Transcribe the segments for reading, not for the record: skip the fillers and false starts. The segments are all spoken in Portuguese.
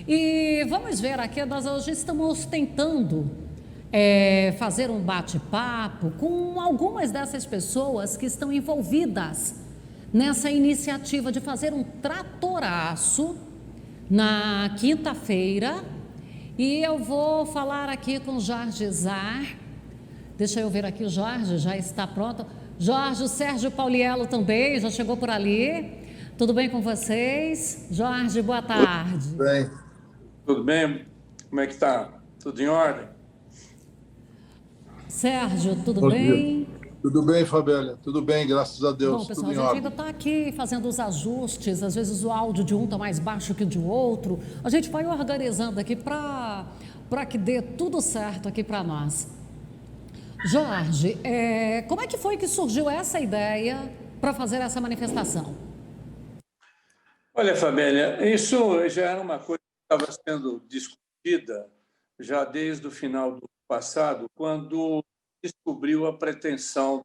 E vamos ver aqui, nós hoje estamos tentando fazer um bate-papo com algumas dessas pessoas que estão envolvidas nessa iniciativa de fazer um tratoraço na quinta-feira. E eu vou falar aqui com o Jorge Zar. Deixa eu ver aqui, o Jorge já está pronto. Jorge, o Sérgio Pauliello também já chegou por ali. Tudo bem com vocês? Jorge, boa tarde. Bem, Tudo bem? Como é que está? Tudo em ordem? Sérgio, tudo bom dia. bem? Tudo bem, Fabélia? Tudo bem, graças a Bom, Deus, pessoal, tudo a em gente ainda ordem. está aqui fazendo os ajustes, às vezes o áudio de um está mais baixo que o de outro. A gente vai organizando aqui para que dê tudo certo aqui para nós. Jorge, como é que foi que surgiu essa ideia para fazer essa manifestação? Olha, Fabélia, isso já era uma coisa que estava sendo discutida já desde o final do passado, quando descobriu a pretensão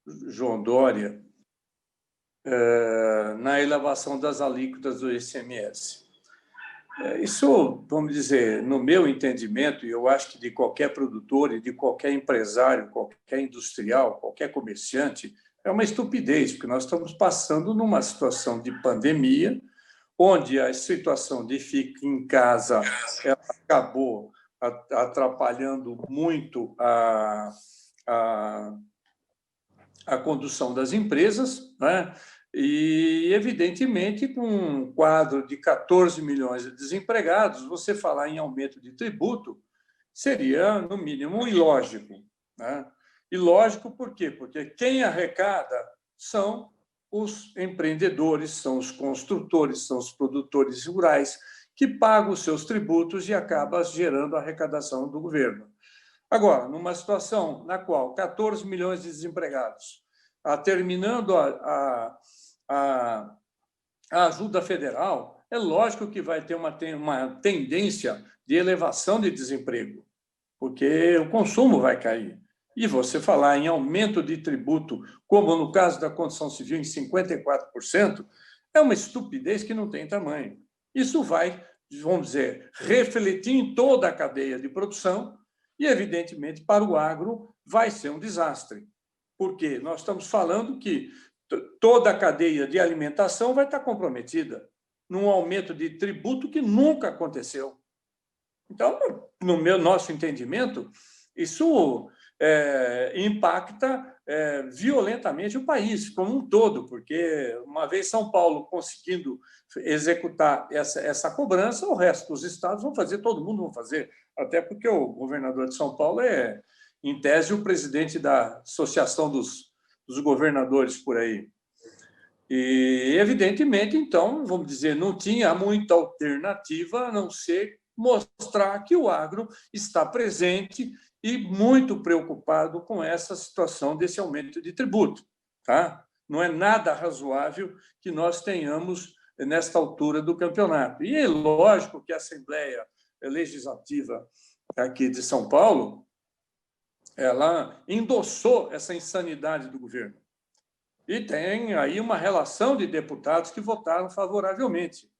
do João Dória na elevação das alíquotas do ICMS. Isso, vamos dizer, no meu entendimento, e eu acho que de qualquer produtor e de qualquer empresário, qualquer industrial, qualquer comerciante, é uma estupidez, porque nós estamos passando numa situação de pandemia, onde a situação de ficar em casa ela acabou atrapalhando muito a condução das empresas, né? E, evidentemente, com um quadro de 14 milhões de desempregados, você falar em aumento de tributo seria, no mínimo, ilógico, né? Ilógico por quê? Porque quem arrecada são os empreendedores, são os construtores, são os produtores rurais, que pagam os seus tributos e acaba gerando a arrecadação do governo. Agora, numa situação na qual 14 milhões de desempregados, terminando a ajuda federal, é lógico que vai ter uma tendência de elevação de desemprego, porque o consumo vai cair. E você falar em aumento de tributo, como no caso da construção civil, em 54%, é uma estupidez que não tem tamanho. Isso vai, vamos dizer, refletir em toda a cadeia de produção e, evidentemente, para o agro vai ser um desastre. Porque nós estamos falando que toda a cadeia de alimentação vai estar comprometida num aumento de tributo que nunca aconteceu. Então, no nosso entendimento, isso impacta violentamente o país como um todo, porque uma vez São Paulo conseguindo executar essa cobrança, o resto dos estados vão fazer, todo mundo vai fazer, até porque o governador de São Paulo é, em tese, o presidente da Associação dos Governadores por aí. E, evidentemente, então, vamos dizer, não tinha muita alternativa a não ser mostrar que o agro está presente e muito preocupado com essa situação desse aumento de tributo. Tá? Não é nada razoável que nós tenhamos nesta altura do campeonato. E é lógico que a Assembleia Legislativa aqui de São Paulo, ela endossou essa insanidade do governo. E tem aí uma relação de deputados que votaram favoravelmente.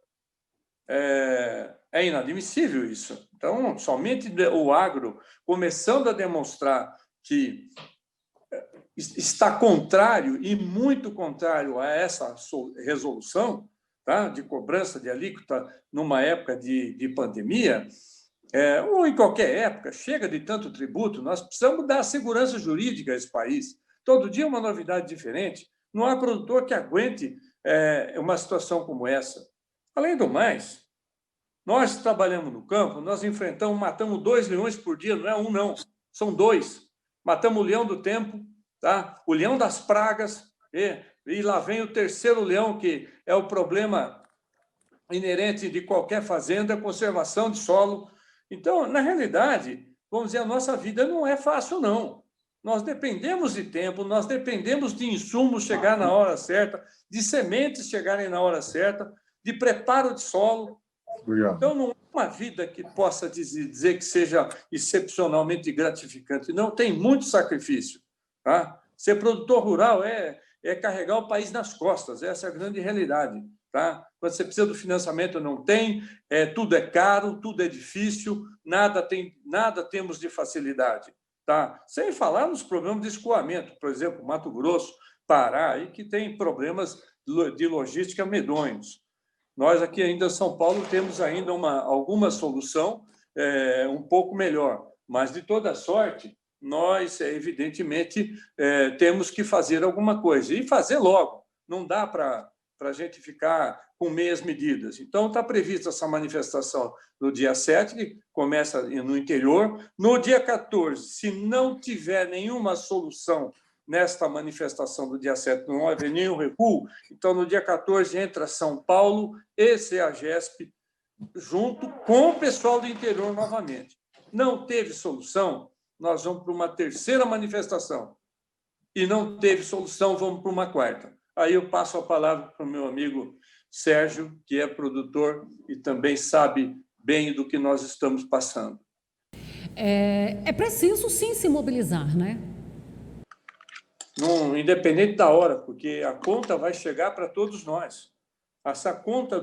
É inadmissível isso. Então, somente o agro começando a demonstrar que está contrário e muito contrário a essa resolução, tá, de cobrança de alíquota numa época de pandemia, ou em qualquer época, chega de tanto tributo, nós precisamos dar segurança jurídica a esse país. Todo dia uma novidade diferente. Não há produtor que aguente uma situação como essa. Além do mais, nós trabalhamos no campo, nós matamos 2 leões por dia, não é um, não, são 2. Matamos o leão do tempo, tá? O leão das pragas, e lá vem o terceiro leão, que é o problema inerente de qualquer fazenda, conservação de solo. Então, na realidade, vamos dizer, a nossa vida não é fácil, não. Nós dependemos de tempo, nós dependemos de insumos chegar na hora certa, de sementes chegarem na hora certa, de preparo de solo. Obrigado. Então, não é uma vida que possa dizer que seja excepcionalmente gratificante. Não, tem muito sacrifício. Tá? Ser produtor rural é carregar o país nas costas, essa é a grande realidade. Tá? Quando você precisa do financiamento, não tem, tudo é caro, tudo é difícil, nada temos de facilidade. Tá? Sem falar nos problemas de escoamento, por exemplo, Mato Grosso, Pará, aí que tem problemas de logística medonhos. Nós aqui ainda em São Paulo temos ainda alguma solução um pouco melhor, mas de toda sorte, nós, evidentemente, temos que fazer alguma coisa e fazer logo. Não dá para a gente ficar com meias medidas. Então, está prevista essa manifestação no dia 7, que começa no interior. No dia 14, se não tiver nenhuma solução nesta manifestação do dia 7, não haver nenhum recuo, então, no dia 14, entra São Paulo e CEAGESP, junto com o pessoal do interior novamente. Não teve solução, nós vamos para uma terceira manifestação. E não teve solução, vamos para uma quarta. Aí eu passo a palavra para o meu amigo Sérgio, que é produtor e também sabe bem do que nós estamos passando. É preciso, sim, se mobilizar, né? Independente da hora, porque a conta vai chegar para todos nós. Essa conta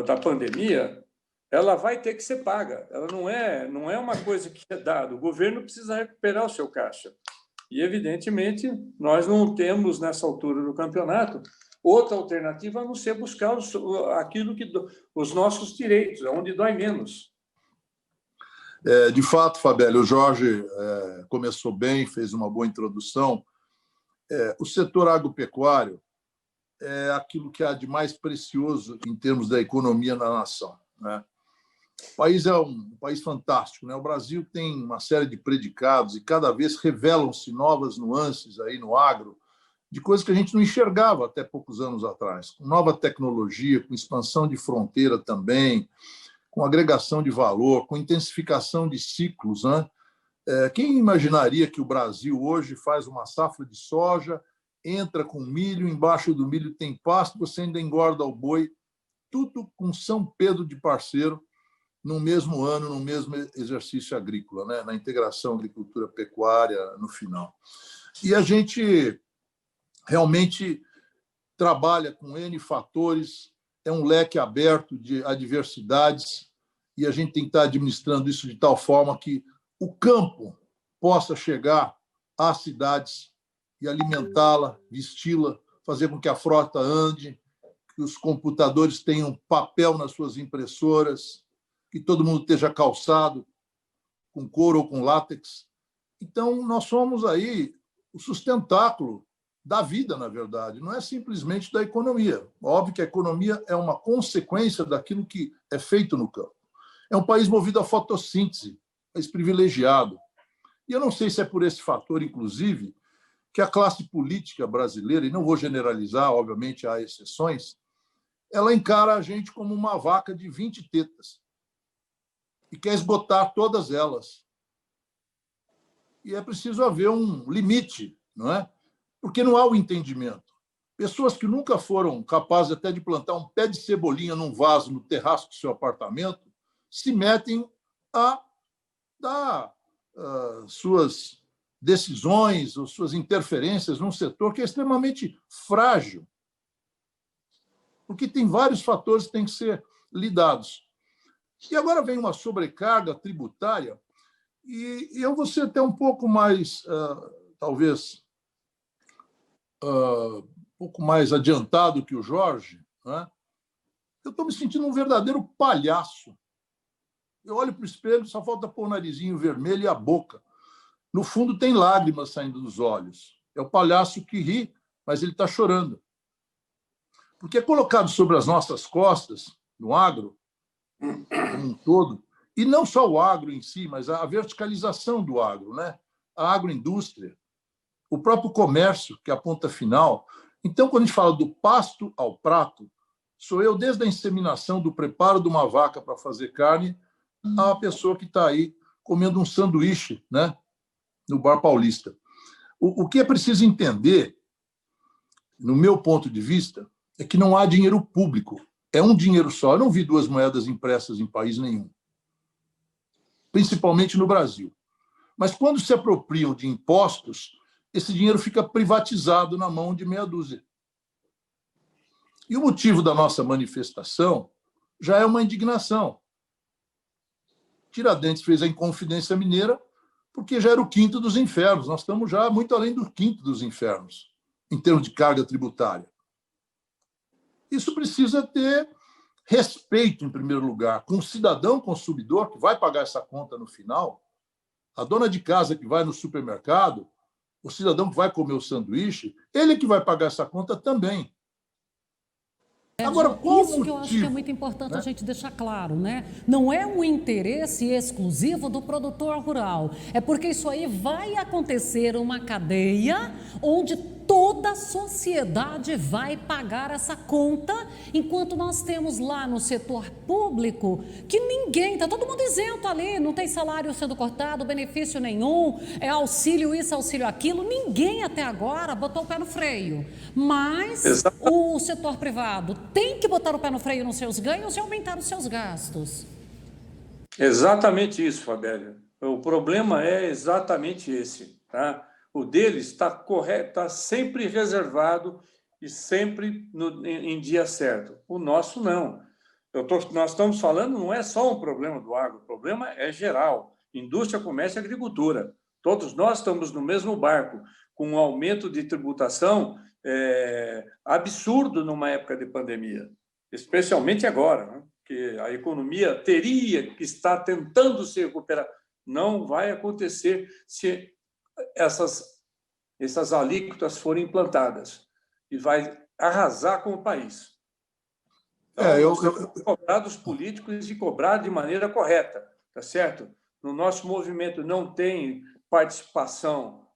da pandemia, ela vai ter que ser paga. Ela não é uma coisa que é dada. O governo precisa recuperar o seu caixa. E, evidentemente, nós não temos, nessa altura do campeonato, outra alternativa a não ser buscar aquilo que os nossos direitos, onde dói menos. De fato, Fabélio, o Jorge começou bem, fez uma boa introdução. O setor agropecuário é aquilo que há de mais precioso em termos da economia na nação, né? O país é um país fantástico, né? O Brasil tem uma série de predicados e cada vez revelam-se novas nuances aí no agro, de coisas que a gente não enxergava até poucos anos atrás, com nova tecnologia, com expansão de fronteira também, com agregação de valor, com intensificação de ciclos, né? Quem imaginaria que o Brasil hoje faz uma safra de soja, entra com milho, embaixo do milho tem pasto, você ainda engorda o boi, tudo com São Pedro de parceiro, no mesmo ano, no mesmo exercício agrícola, né? Na integração agricultura-pecuária no final. E a gente realmente trabalha com N fatores, é um leque aberto de adversidades, e a gente tem que estar administrando isso de tal forma que o campo possa chegar às cidades e alimentá-la, vesti-la, fazer com que a frota ande, que os computadores tenham papel nas suas impressoras, que todo mundo esteja calçado, com couro ou com látex. Então, nós somos aí o sustentáculo da vida, na verdade, não é simplesmente da economia. Óbvio que a economia é uma consequência daquilo que é feito no campo. É um país movido à fotossíntese, país privilegiado. E eu não sei se é por esse fator, inclusive, que a classe política brasileira, e não vou generalizar, obviamente há exceções, ela encara a gente como uma vaca de 20 tetas e quer esgotar todas elas. E é preciso haver um limite, não é? Porque não há o entendimento. Pessoas que nunca foram capazes até de plantar um pé de cebolinha num vaso no terraço do seu apartamento se metem a dar suas decisões ou suas interferências num setor que é extremamente frágil, porque tem vários fatores que têm que ser lidados. E agora vem uma sobrecarga tributária, e eu vou ser até um pouco mais, talvez, um pouco mais adiantado que o Jorge, né? Eu estou me sentindo um verdadeiro palhaço. Eu olho para o espelho, só falta pôr o narizinho vermelho e a boca. No fundo, tem lágrimas saindo dos olhos. É o palhaço que ri, mas ele está chorando. Porque é colocado sobre as nossas costas, no agro, como um todo, e não só o agro em si, mas a verticalização do agro, né? A agroindústria, o próprio comércio, que é a ponta final. Então, quando a gente fala do pasto ao prato, sou eu desde a inseminação, do preparo de uma vaca para fazer carne, a pessoa que está aí comendo um sanduíche, né, no bar paulista. O que é preciso entender, no meu ponto de vista, é que não há dinheiro público. É um dinheiro só. Eu não vi duas moedas impressas em país nenhum, principalmente no Brasil. Mas quando se apropriam de impostos, esse dinheiro fica privatizado na mão de meia dúzia. E o motivo da nossa manifestação já é uma indignação. Tiradentes fez a Inconfidência Mineira porque já era o quinto dos infernos. Nós estamos já muito além do quinto dos infernos, em termos de carga tributária. Isso precisa ter respeito, em primeiro lugar, com o cidadão consumidor que vai pagar essa conta no final, a dona de casa que vai no supermercado, o cidadão que vai comer o sanduíche, ele é que vai pagar essa conta também. Agora, isso que eu acho que é muito importante a gente deixar claro, né? Não é um interesse exclusivo do produtor rural. É porque isso aí vai acontecer uma cadeia onde toda a sociedade vai pagar essa conta, enquanto nós temos lá no setor público que ninguém, está todo mundo isento ali, não tem salário sendo cortado, benefício nenhum, é auxílio isso, auxílio aquilo, ninguém até agora botou o pé no freio. Mas o setor privado tem que botar o pé no freio nos seus ganhos e aumentar os seus gastos. Exatamente isso, Fabélia. O problema é exatamente esse, tá? O deles está correto, está sempre reservado e sempre em dia certo. O nosso não. Nós estamos falando, não é só um problema do agro, o problema é geral. Indústria, comércio e agricultura. Todos nós estamos no mesmo barco, com um aumento de tributação absurdo numa época de pandemia, especialmente agora, né? Que a economia teria que estar tentando se recuperar. Não vai acontecer se essas alíquotas forem implantadas e vai arrasar com o país. Então, cobrar dos políticos e cobrar de maneira correta, tá certo? No nosso movimento não tem participação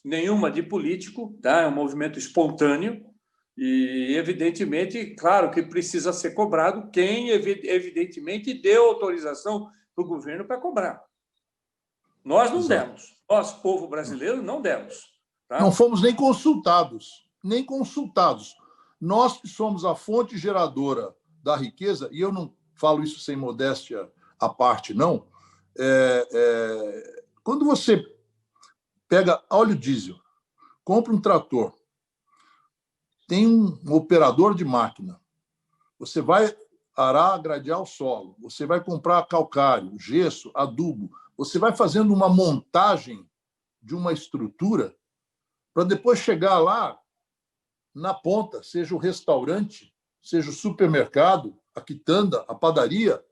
nenhuma de político, tá? É um movimento espontâneo e, evidentemente, claro que precisa ser cobrado quem, evidentemente, deu autorização para o governo para cobrar. Nós não demos. Nós, povo brasileiro, não demos. Tá? Não fomos nem consultados. Nem consultados. Nós que somos a fonte geradora da riqueza, e eu não falo isso sem modéstia à parte, não. Quando você pega óleo diesel, compra um trator, tem um operador de máquina, você vai arar, gradear o solo, você vai comprar calcário, gesso, adubo, você vai fazendo uma montagem de uma estrutura para depois chegar lá na ponta, seja o restaurante, seja o supermercado, a quitanda, a padaria.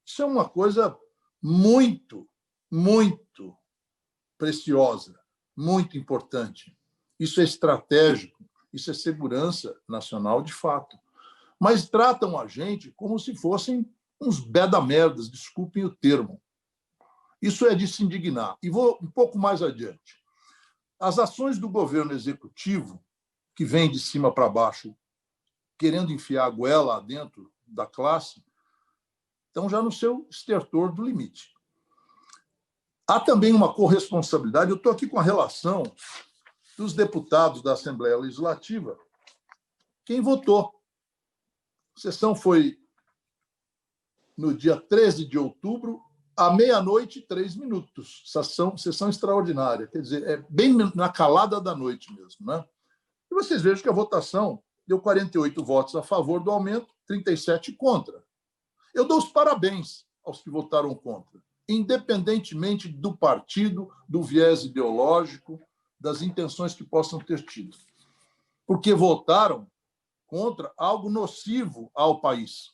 Isso é uma coisa muito, muito preciosa, muito importante. Isso é estratégico, isso é segurança nacional de fato. Mas tratam a gente como se fossem uns beda-merdas, desculpem o termo. Isso é de se indignar. E vou um pouco mais adiante. As ações do governo executivo, que vem de cima para baixo, querendo enfiar a goela dentro da classe, estão já no seu estertor do limite. Há também uma corresponsabilidade. Eu estou aqui com a relação dos deputados da Assembleia Legislativa. Quem votou? A sessão foi no dia 13 de outubro, à 00:03. Sessão extraordinária. Quer dizer, é bem na calada da noite mesmo, né? E vocês vejam que a votação deu 48 votos a favor do aumento, 37 contra. Eu dou os parabéns aos que votaram contra, independentemente do partido, do viés ideológico, das intenções que possam ter tido. Porque votaram contra algo nocivo ao país.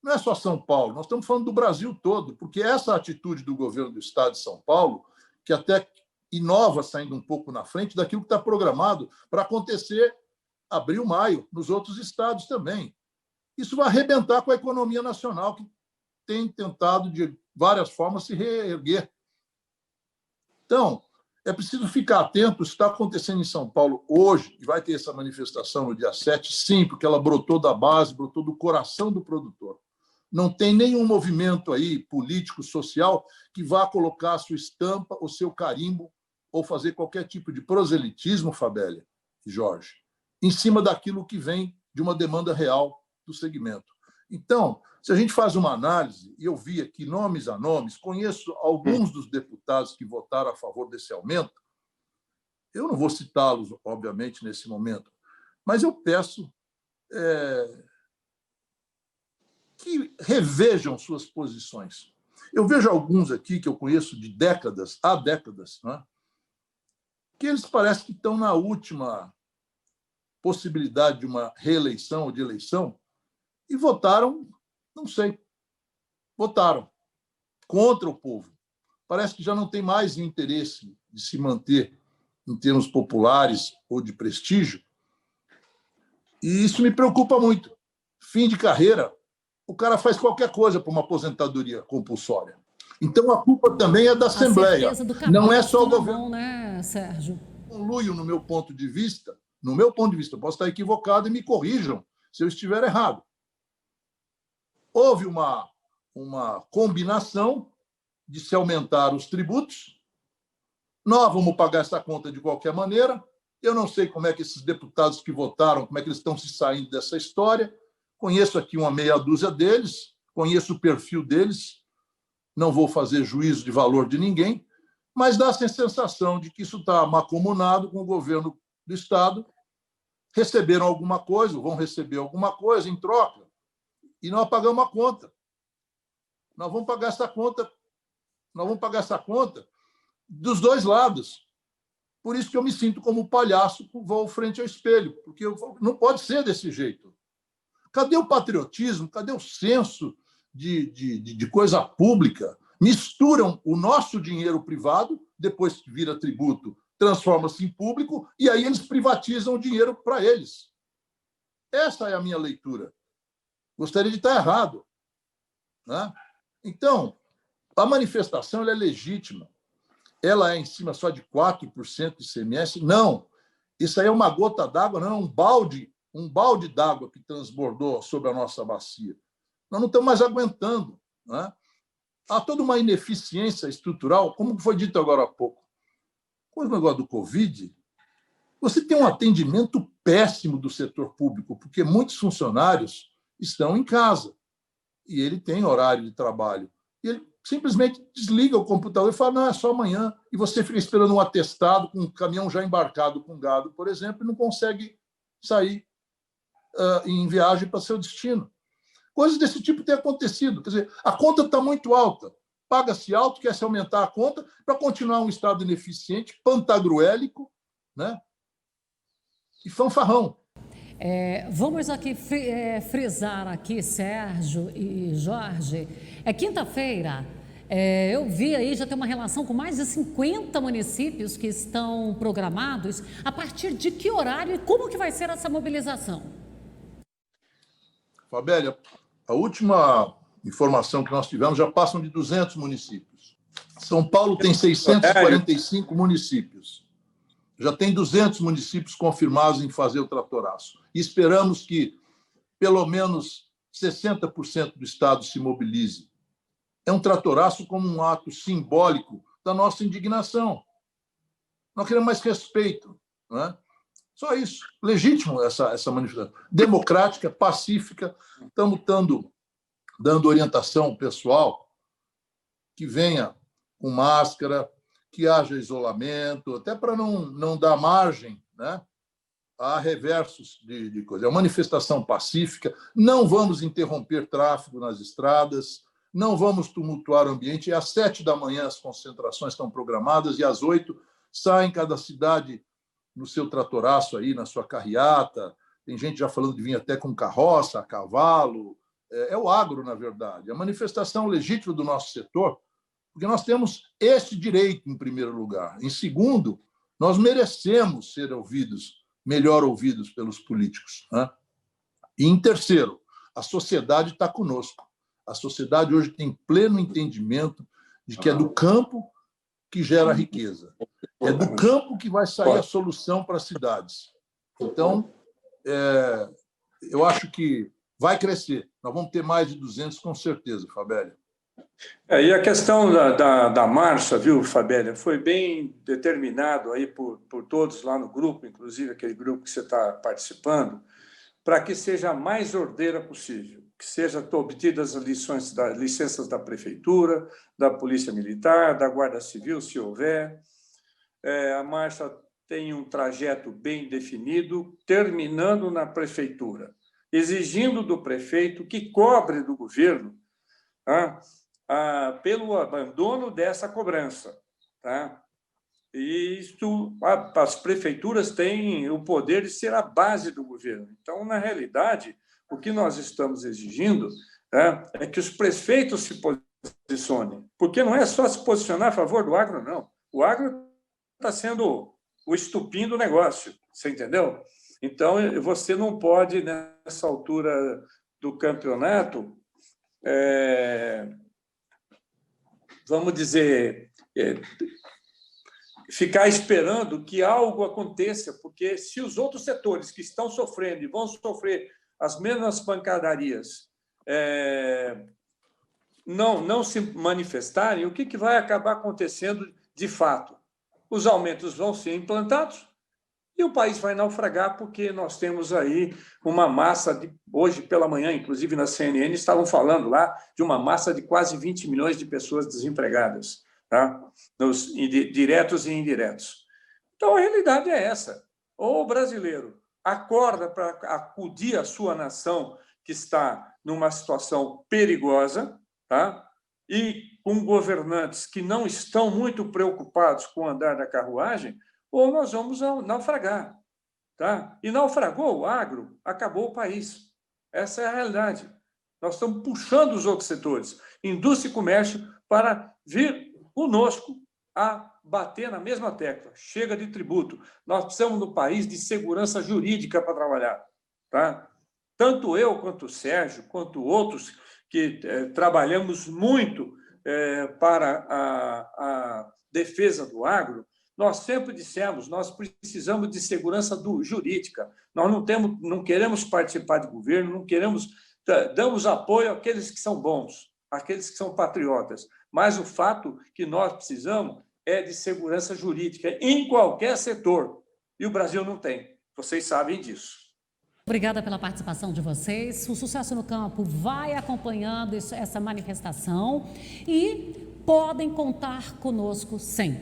Não é só São Paulo, nós estamos falando do Brasil todo, porque essa atitude do governo do Estado de São Paulo, que até inova saindo um pouco na frente daquilo que está programado para acontecer abril, maio, nos outros estados também. Isso vai arrebentar com a economia nacional, que tem tentado, de várias formas, se reerguer. Então, é preciso ficar atento. Isso está acontecendo em São Paulo hoje, e vai ter essa manifestação no dia 7, sim, porque ela brotou da base, brotou do coração do produtor. Não tem nenhum movimento aí político, social, que vá colocar a sua estampa, o seu carimbo, ou fazer qualquer tipo de proselitismo, Fabélia e Jorge, em cima daquilo que vem de uma demanda real do segmento. Então, se a gente faz uma análise, e eu vi aqui nomes a nomes, conheço alguns dos deputados que votaram a favor desse aumento, eu não vou citá-los, obviamente, nesse momento, mas eu peço que revejam suas posições. Eu vejo alguns aqui que eu conheço de décadas, há décadas, né, que eles parecem que estão na última possibilidade de uma reeleição ou de eleição e votaram, não sei, votaram contra o povo. Parece que já não tem mais o interesse de se manter em termos populares ou de prestígio. E isso me preocupa muito. Fim de carreira, o cara faz qualquer coisa para uma aposentadoria compulsória. Então, a culpa também é da Assembleia. Não é só o governo. Mão, né, Sérgio? Conluio, no meu ponto de vista, eu posso estar equivocado e me corrijam se eu estiver errado. Houve uma combinação de se aumentar os tributos. Nós vamos pagar essa conta de qualquer maneira. Eu não sei como é que esses deputados que votaram, como é que eles estão se saindo dessa história. Conheço aqui uma meia dúzia deles, conheço o perfil deles, não vou fazer juízo de valor de ninguém, mas dá-se a sensação de que isso está mancomunado com o governo do Estado. Receberam alguma coisa, vão receber alguma coisa em troca, e nós pagamos a conta. Nós vamos pagar essa conta dos dois lados. Por isso que eu me sinto como palhaço que vou frente ao espelho, porque não pode ser desse jeito. Cadê o patriotismo? Cadê o senso de coisa pública? Misturam o nosso dinheiro privado, depois que vira tributo, transforma-se em público, e aí eles privatizam o dinheiro para eles. Essa é a minha leitura. Gostaria de estar errado, né? Então, a manifestação ela é legítima. Ela é em cima só de 4% de ICMS? Não. Isso aí é uma gota d'água, não é um balde d'água que transbordou sobre a nossa bacia. Nós não estamos mais aguentando, né? Há toda uma ineficiência estrutural, como foi dito agora há pouco. Com o negócio do Covid, você tem um atendimento péssimo do setor público, porque muitos funcionários estão em casa e ele tem horário de trabalho. E ele simplesmente desliga o computador e fala, não, é só amanhã. E você fica esperando um atestado com um caminhão já embarcado com gado, por exemplo, e não consegue sair em viagem para seu destino. Coisas desse tipo têm acontecido. Quer dizer, a conta está muito alta. Paga-se alto, quer-se aumentar a conta para continuar um Estado ineficiente, pantagruélico, né? E fanfarrão. Vamos aqui frisar aqui, Sérgio e Jorge. Quinta-feira, eu vi aí, já tem uma relação com mais de 50 municípios que estão programados. A partir de que horário e como que vai ser essa mobilização? Fabélia, a última informação que nós tivemos já passam de 200 municípios. São Paulo tem 645 municípios. Já tem 200 municípios confirmados em fazer o tratoraço. E esperamos que pelo menos 60% do Estado se mobilize. É um tratoraço como um ato simbólico da nossa indignação. Nós queremos mais respeito, não é? Só isso. Legítimo essa manifestação. Democrática, pacífica. Estamos dando orientação pessoal que venha com máscara, que haja isolamento, até para não dar margem, né, a reversos de coisa. É uma manifestação pacífica, não vamos interromper tráfego nas estradas, não vamos tumultuar o ambiente. Às 7h as concentrações estão programadas e às 8h sai em cada cidade no seu tratoraço aí, na sua carreata. Tem gente já falando de vir até com carroça, a cavalo. É o agro, na verdade. A manifestação legítima do nosso setor, porque nós temos esse direito, em primeiro lugar. Em segundo, nós merecemos ser melhor ouvidos pelos políticos, né? E em terceiro, a sociedade está conosco. A sociedade hoje tem pleno entendimento de que é do campo que gera riqueza. É do campo que vai sair a solução para as cidades. Então, eu acho que vai crescer. Nós vamos ter mais de 200, com certeza, Fabélia. E a questão da marcha, viu, Fabélia, foi bem determinado aí por todos lá no grupo, inclusive aquele grupo que você está participando, para que seja a mais ordeira possível, que sejam obtidas as licenças da Prefeitura, da Polícia Militar, da Guarda Civil, se houver. A marcha tem um trajeto bem definido, terminando na prefeitura, exigindo do prefeito que cobre do governo, tá, pelo abandono dessa cobrança. Tá? E isto, as prefeituras têm o poder de ser a base do governo. Então, na realidade, o que nós estamos exigindo é que os prefeitos se posicionem, porque não é só se posicionar a favor do agro, não. O agro está sendo o estupim do negócio, você entendeu? Então, você não pode, nessa altura do campeonato, vamos dizer, ficar esperando que algo aconteça, porque se os outros setores que estão sofrendo e vão sofrer as mesmas pancadarias não se manifestarem, o que vai acabar acontecendo de fato? Os aumentos vão ser implantados e o país vai naufragar, porque nós temos aí uma massa, hoje pela manhã, inclusive na CNN, estavam falando lá de uma massa de quase 20 milhões de pessoas desempregadas, tá? Nos diretos e indiretos. Então, a realidade é essa. Ou o brasileiro acorda para acudir a sua nação, que está numa situação perigosa, tá? E com governantes que não estão muito preocupados com o andar da carruagem, ou nós vamos naufragar. Tá? E naufragou o agro, acabou o país. Essa é a realidade. Nós estamos puxando os outros setores, indústria e comércio, para vir conosco a bater na mesma tecla. Chega de tributo. Nós precisamos, no país, de segurança jurídica para trabalhar. Tá? Tanto eu, quanto o Sérgio, quanto outros que trabalhamos muito para a defesa do agro, nós sempre dissemos, nós precisamos de segurança jurídica. Nós não queremos participar de governo, damos apoio àqueles que são bons, àqueles que são patriotas. Mas o fato que nós precisamos é de segurança jurídica em qualquer setor. E o Brasil não tem. Vocês sabem disso. Obrigada pela participação de vocês. O Sucesso no Campo vai acompanhando essa manifestação e podem contar conosco sempre.